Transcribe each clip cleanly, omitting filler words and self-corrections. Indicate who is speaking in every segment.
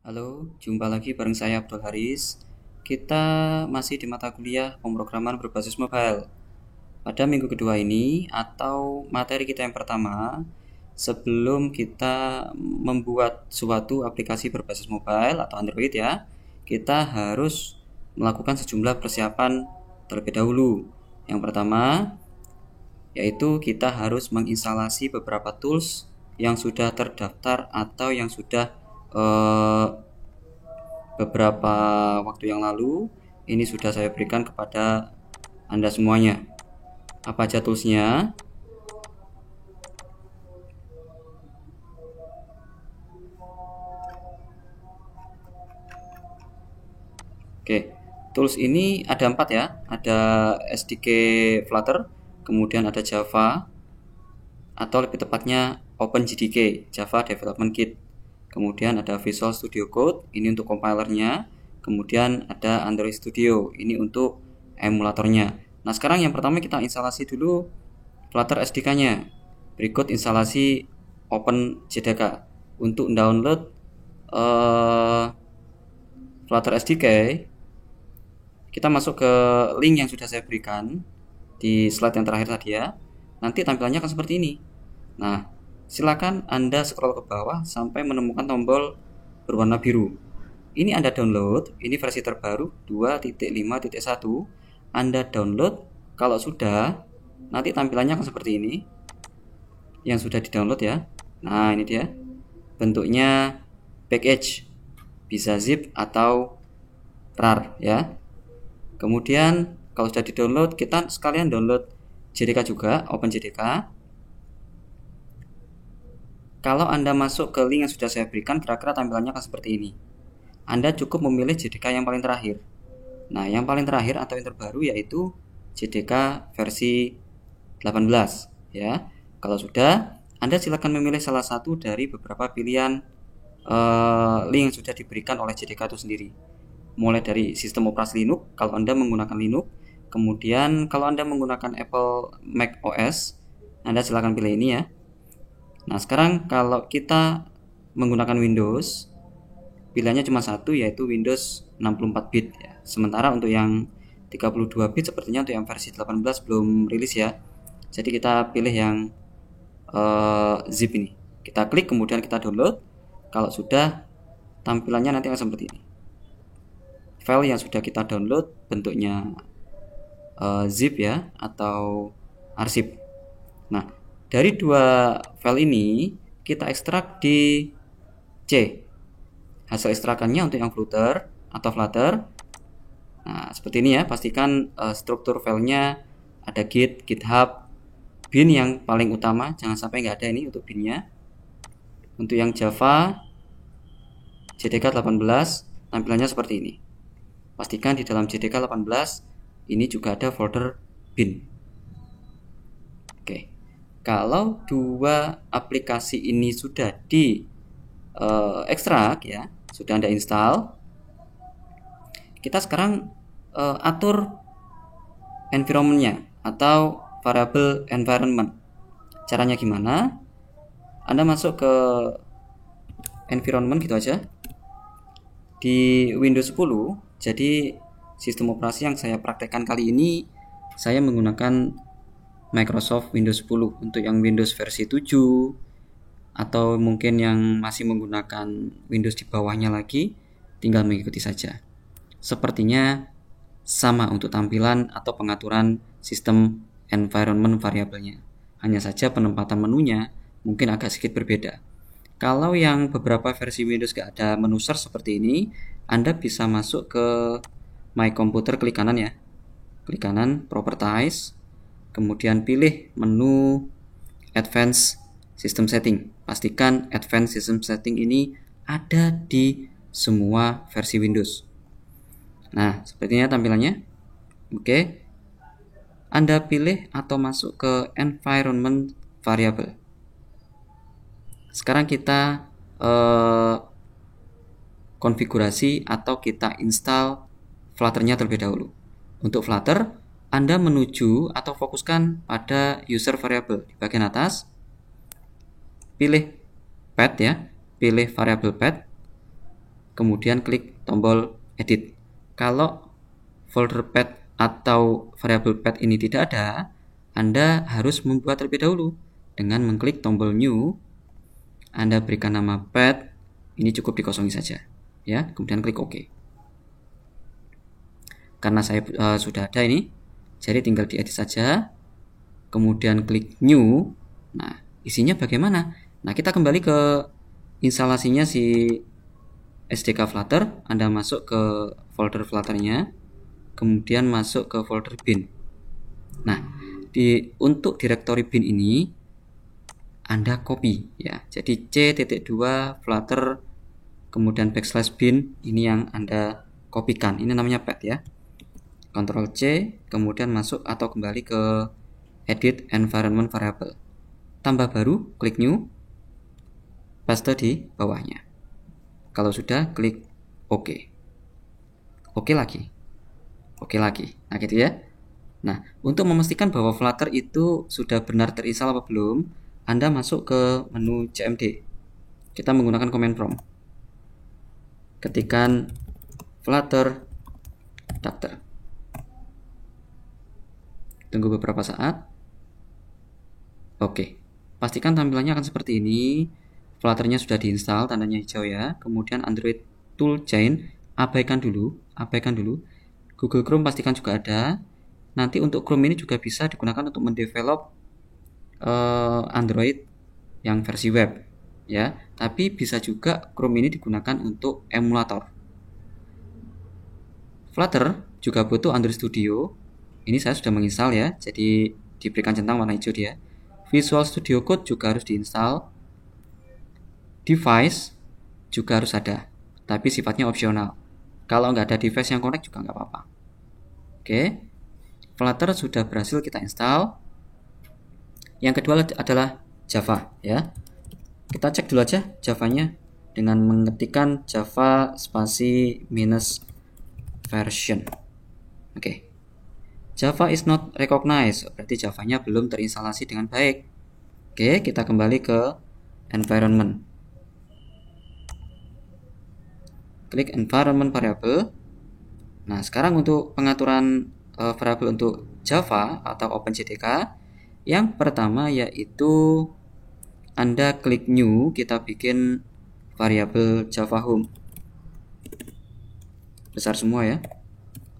Speaker 1: Halo, jumpa lagi bareng saya Abdul Haris. Kita masih di mata kuliah pemrograman berbasis mobile. Pada minggu kedua ini atau materi kita yang pertama, sebelum kita membuat suatu aplikasi berbasis mobile atau Android ya, kita harus melakukan sejumlah persiapan terlebih dahulu. Yang pertama, yaitu kita harus menginstalasi beberapa tools yang sudah terdaftar atau yang sudah eh, beberapa waktu yang lalu ini sudah saya berikan kepada Anda semuanya. Apa aja toolsnya? Oke, tools ini ada 4 ya. Ada SDK Flutter, kemudian ada Java, atau lebih tepatnya OpenJDK, Java Development Kit. Kemudian ada Visual Studio Code, ini untuk compilernya. Kemudian ada Android Studio, ini untuk emulatornya. Nah, sekarang yang pertama kita instalasi dulu Flutter SDK-nya. Berikut instalasi OpenJDK. Untuk download Flutter SDK, kita masuk ke link yang sudah saya berikan di slide yang terakhir tadi ya. Nanti tampilannya akan seperti ini. Nah, silakan Anda scroll ke bawah sampai menemukan tombol berwarna biru. Ini Anda download, ini versi terbaru 2.5.1. Anda download, kalau sudah, nanti tampilannya akan seperti ini. Yang sudah di-download ya. Nah, ini dia. Bentuknya package, bisa zip atau RAR ya. Kemudian kalau sudah di-download, kita sekalian download JDK juga, OpenJDK. Kalau Anda masuk ke link yang sudah saya berikan, kira-kira tampilannya akan seperti ini. Anda cukup memilih JDK yang paling terakhir. Nah, yang paling terakhir atau yang terbaru yaitu JDK versi 18 ya. Kalau sudah, Anda silakan memilih salah satu dari beberapa pilihan link yang sudah diberikan oleh JDK itu sendiri. Mulai dari sistem operasi Linux kalau Anda menggunakan Linux, kemudian kalau Anda menggunakan Apple Mac OS, Anda silakan pilih ini ya. Nah, sekarang kalau kita menggunakan Windows, pilihannya cuma satu yaitu Windows 64 bit ya. Sementara untuk yang 32 bit sepertinya untuk yang versi 18 belum rilis ya. Jadi kita pilih yang zip ini. Kita klik kemudian kita download. Kalau sudah, tampilannya nanti akan seperti ini. File yang sudah kita download bentuknya zip ya atau arsip. Nah, dari dua file ini kita ekstrak di C. Hasil ekstrakannya untuk yang Flutter atau Flutter. Nah, seperti ini ya. Pastikan struktur filenya ada Git, GitHub, bin yang paling utama. Jangan sampai nggak ada ini untuk binnya. Untuk yang Java JDK 18 tampilannya seperti ini. Pastikan di dalam JDK 18 ini juga ada folder bin. Oke. Kalau dua aplikasi ini sudah di ekstrak ya, sudah Anda install, kita sekarang atur environment-nya atau variable environment. Caranya gimana? Anda masuk ke environment gitu aja. Di Windows 10, jadi sistem operasi yang saya praktekkan kali ini saya menggunakan Microsoft Windows 10. Untuk yang Windows versi 7 atau mungkin yang masih menggunakan Windows di bawahnya lagi, tinggal mengikuti saja. Sepertinya sama untuk tampilan atau pengaturan sistem environment variabelnya. Hanya saja penempatan menunya mungkin agak sedikit berbeda. Kalau yang beberapa versi Windows gak ada menu search seperti ini, Anda bisa masuk ke My Computer, klik kanan ya. Klik kanan, Properties, kemudian pilih menu Advanced System Setting. Pastikan Advanced System Setting ini ada di semua versi Windows. Nah, sepertinya tampilannya. Oke. Anda pilih atau masuk ke Environment Variable. Sekarang kita konfigurasi atau kita install Flutter-nya terlebih dahulu. Untuk Flutter, Anda menuju atau fokuskan pada user variable di bagian atas. Pilih path ya, pilih variable path. kemudian klik tombol edit. Kalau folder path atau variable path ini tidak ada, Anda harus membuat terlebih dahulu dengan mengklik tombol new. Anda berikan nama path, ini cukup dikosongi saja, ya. Kemudian klik OK. Karena saya sudah ada ini, jadi tinggal diedit saja. Kemudian klik new. Nah, isinya bagaimana? Nah, kita kembali ke instalasinya si SDK Flutter. Anda masuk ke folder Flutter-nya, kemudian masuk ke folder bin. Nah, untuk direktori bin ini Anda copy, ya. Jadi C.2 Flutter kemudian /bin, ini yang Anda kopikan. Ini namanya path, ya. Ctrl C, kemudian masuk atau kembali ke edit environment variable. Tambah baru, klik new, paste di bawahnya. Kalau sudah, klik OK. OK lagi. OK lagi. Nah, gitu ya. Nah, untuk memastikan bahwa Flutter itu sudah benar terinstall apa belum, Anda masuk ke menu CMD. Kita menggunakan command prompt. Ketikkan Flutter adapter. Tunggu beberapa saat. Oke. Pastikan tampilannya akan seperti ini. Flutter-nya sudah diinstal, tandanya hijau ya. Kemudian Android Toolchain abaikan dulu. Google Chrome pastikan juga ada. Nanti untuk Chrome ini juga bisa digunakan untuk mendevelop Android yang versi web, ya. Tapi bisa juga Chrome ini digunakan untuk emulator. Flutter juga butuh Android Studio. Ini saya sudah menginstal ya, jadi diberikan centang warna hijau dia. Visual Studio Code juga harus diinstal. Device juga harus ada, tapi sifatnya opsional. Kalau nggak ada device yang connect juga nggak apa-apa. Oke, Flutter sudah berhasil kita install. Yang kedua adalah Java, ya. Kita cek dulu aja Java-nya dengan mengetikkan Java spasi minus version. Oke. Java is not recognized, berarti Java-nya belum terinstalasi dengan baik. Oke, kita kembali ke environment. Klik environment variable. Nah, sekarang untuk pengaturan variabel untuk Java atau OpenJDK, yang pertama yaitu Anda klik new, kita bikin variabel Java home. Besar semua ya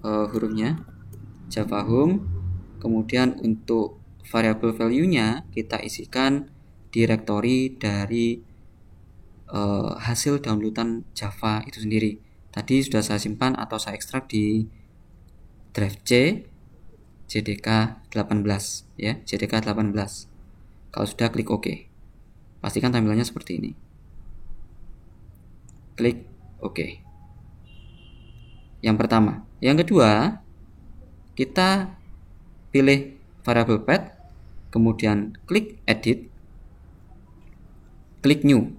Speaker 1: hurufnya. Java home. Kemudian untuk variabel value-nya kita isikan direktori dari hasil downloadan Java itu sendiri. Tadi sudah saya simpan atau saya ekstrak di drive C JDK 18 ya, JDK 18. Kalau sudah, klik OK. Pastikan tampilannya seperti ini. Klik OK. Yang pertama. Yang kedua, kita pilih variable path, kemudian klik edit, klik new.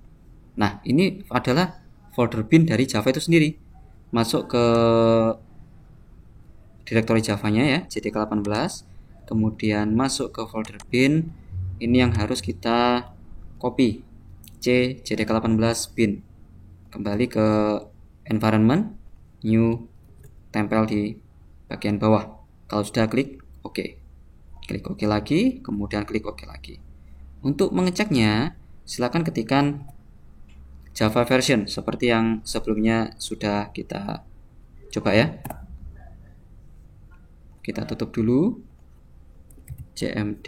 Speaker 1: Nah, ini adalah folder bin dari Java itu sendiri. Masuk ke direktori Java-nya ya, JDK 18. Kemudian masuk ke folder bin. Ini yang harus kita copy. C JDK 18 bin. Kembali ke environment, new, tempel di bagian bawah. Kalau sudah, klik OK. Klik OK lagi, kemudian klik OK lagi. Untuk mengeceknya, silakan ketikkan Java version seperti yang sebelumnya sudah kita coba ya. Kita tutup dulu CMD.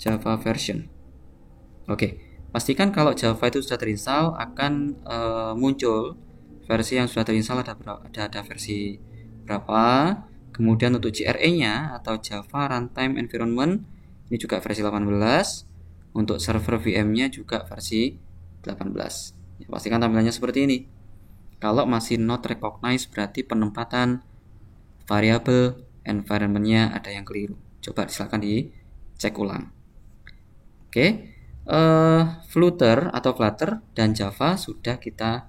Speaker 1: Java version. Oke, pastikan kalau Java itu sudah terinstall akan muncul versi yang sudah terinstall, ada versi berapa. Kemudian untuk JRE-nya atau Java Runtime Environment ini juga versi 18. Untuk server VM-nya juga versi 18. Ya, pastikan tampilannya seperti ini. Kalau masih not recognized berarti penempatan variabel environment-nya ada yang keliru. Coba silakan dicek ulang. Oke, Flutter atau Flutter dan Java sudah kita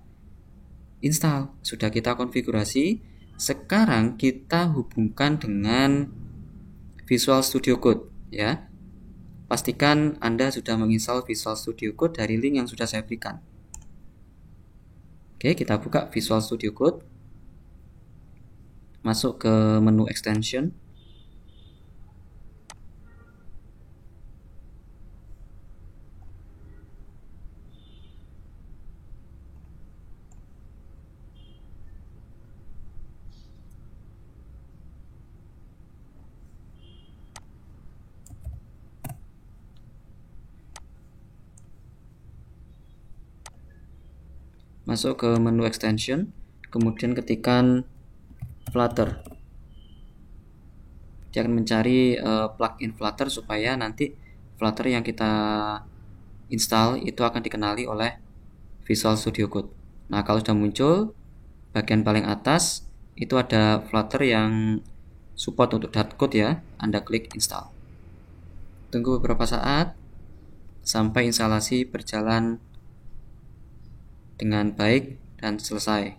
Speaker 1: install, sudah kita konfigurasi. Sekarang kita hubungkan dengan Visual Studio Code ya. pastikan Anda sudah menginstal Visual Studio Code dari link yang sudah saya berikan. Oke, kita buka Visual Studio Code. Masuk ke menu extension. Masuk ke menu extension, kemudian ketikkan Flutter. Dia akan mencari plugin Flutter supaya nanti Flutter yang kita install itu akan dikenali oleh Visual Studio Code. Nah, kalau sudah muncul, bagian paling atas itu ada Flutter yang support untuk .code ya. Anda klik install. Tunggu beberapa saat sampai instalasi berjalan dengan baik dan selesai.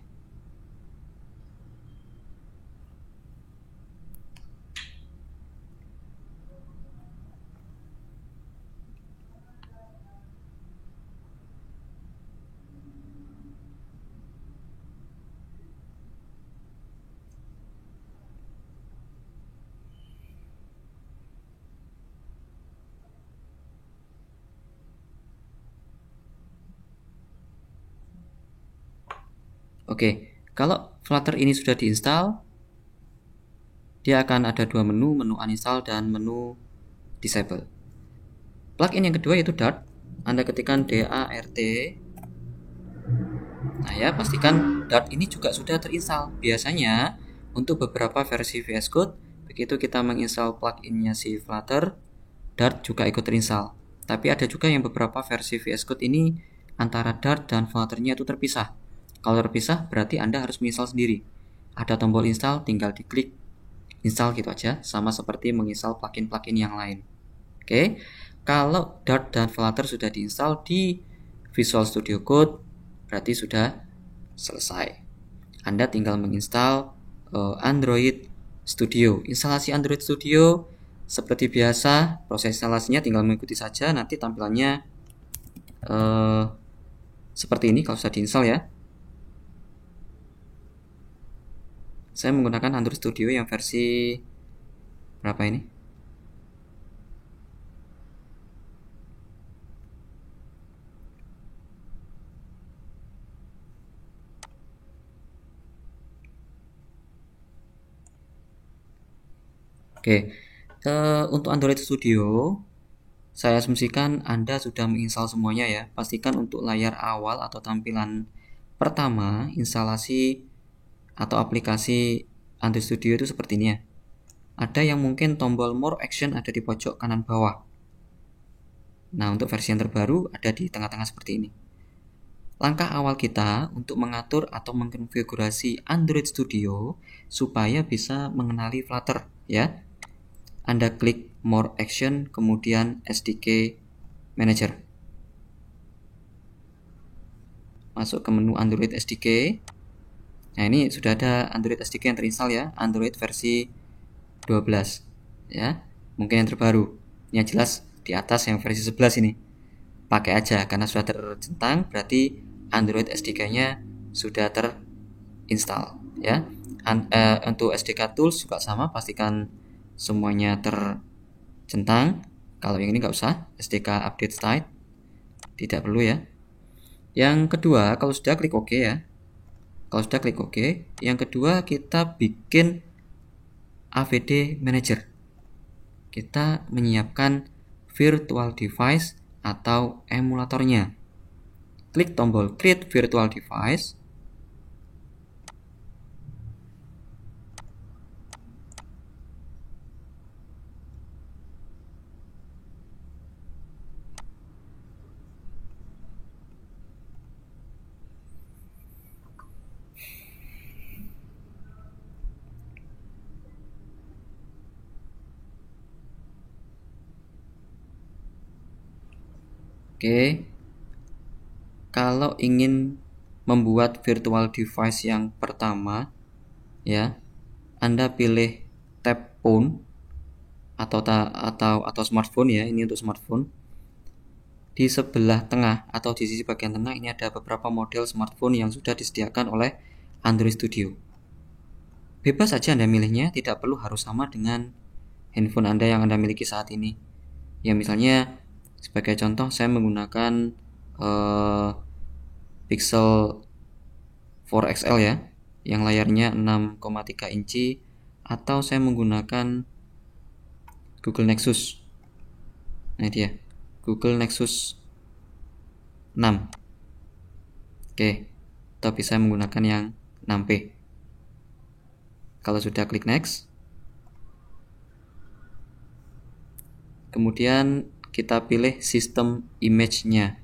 Speaker 1: Oke, kalau Flutter ini sudah diinstal, dia akan ada dua menu uninstall dan menu disable. Plugin yang kedua yaitu Dart. Anda ketikkan Dart. Nah ya, pastikan Dart ini juga sudah terinstall. Biasanya untuk beberapa versi VS Code, begitu kita menginstal pluginnya si Flutter, Dart juga ikut terinstall. Tapi ada juga yang beberapa versi VS Code ini antara Dart dan Flutternya itu terpisah. Kalau terpisah berarti Anda harus menginstal sendiri. Ada tombol install, tinggal diklik install gitu aja, sama seperti menginstal plugin-plugin yang lain. Oke, kalau Dart dan Flutter sudah diinstal di Visual Studio Code, berarti sudah selesai. Anda tinggal menginstal Android Studio. Instalasi Android Studio seperti biasa, proses instalasinya tinggal mengikuti saja. Nanti tampilannya seperti ini kalau sudah diinstal ya. Saya menggunakan Android Studio yang versi berapa ini? Oke, untuk Android Studio, saya asumsikan Anda sudah menginstal semuanya ya. Pastikan untuk layar awal atau tampilan pertama instalasi atau aplikasi Android Studio itu seperti ini ya. Ada yang mungkin tombol More Action ada di pojok kanan bawah. Nah, untuk versi yang terbaru ada di tengah-tengah seperti ini. Langkah awal kita untuk mengatur atau mengkonfigurasi Android Studio supaya bisa mengenali Flutter ya. Anda klik More Action, kemudian SDK Manager. Masuk ke menu Android SDK. Nah, ini sudah ada Android SDK yang terinstall ya, Android versi 12 ya. Mungkin yang terbaru. Yang jelas di atas yang versi 11 ini. Pakai aja karena sudah tercentang, berarti Android SDK-nya sudah terinstall ya. Untuk SDK tools juga sama, pastikan semuanya tercentang. Kalau yang ini nggak usah, SDK update state tidak perlu ya. Yang kedua, kalau sudah klik OK ya. Kalau sudah klik OK, yang kedua kita bikin AVD Manager. Kita menyiapkan virtual device atau emulatornya. Klik tombol Create Virtual Device. Oke, kalau ingin membuat virtual device yang pertama ya, Anda pilih tab Phone atau smartphone ya, ini untuk smartphone. Di sebelah tengah atau di sisi bagian tengah ini ada beberapa model smartphone yang sudah disediakan oleh Android Studio. Bebas saja Anda milihnya, tidak perlu harus sama dengan handphone Anda yang Anda miliki saat ini. Ya misalnya sebagai contoh saya menggunakan Pixel 4 XL ya, yang layarnya 6,3 inci, atau saya menggunakan Google Nexus. Nah dia, Google Nexus 6. Oke, atau bisa menggunakan yang 6P. Kalau sudah klik next, kemudian kita pilih sistem image-nya.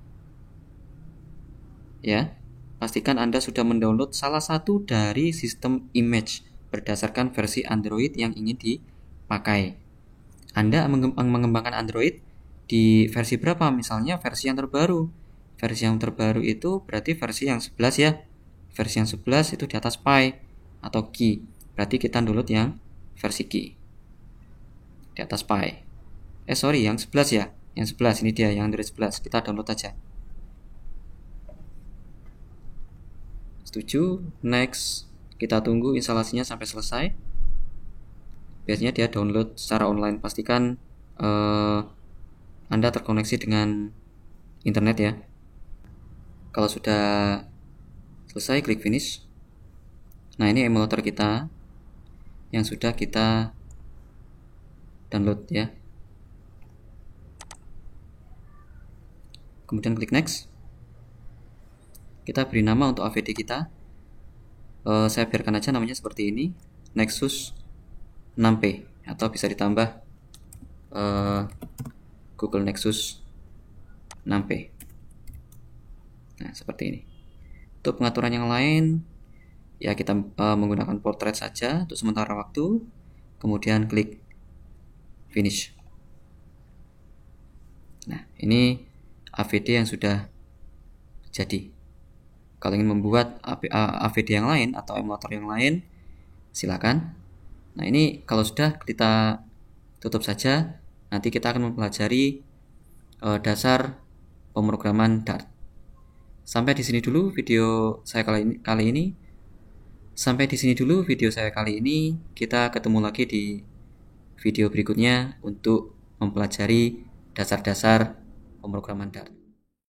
Speaker 1: Ya, pastikan Anda sudah mendownload salah satu dari sistem image berdasarkan versi Android yang ingin dipakai. Anda mengembangkan Android di versi berapa? Misalnya versi yang terbaru. Versi yang terbaru itu berarti versi yang 11 ya. Versi yang 11 itu di atas Pi atau Ki. Berarti kita download yang versi Ki. Di atas Pi. Sorry, yang 11 ya. Yang 11 ini dia, yang Android 11. Kita download aja. Setuju, next. Kita tunggu instalasinya sampai selesai. Biasanya dia download secara online. Pastikan Anda terkoneksi dengan internet ya. Kalau sudah selesai, klik finish. Nah, ini emulator kita yang sudah kita download ya. Kemudian klik next. Kita beri nama untuk AVD kita. Saya biarkan aja namanya seperti ini, Nexus 6P, atau bisa ditambah Google Nexus 6P. Nah, seperti ini. Untuk pengaturan yang lain, ya kita menggunakan portrait saja untuk sementara waktu. Kemudian klik finish. Nah, ini AVD yang sudah jadi. Kalau ingin membuat AVD yang lain atau emulator yang lain, silakan. Nah, ini kalau sudah kita tutup saja. Nanti kita akan mempelajari dasar pemrograman Dart. Sampai di sini dulu video saya kali ini. Sampai di sini dulu video saya kali ini. Kita ketemu lagi di video berikutnya untuk mempelajari dasar-dasar pemrograman Dart.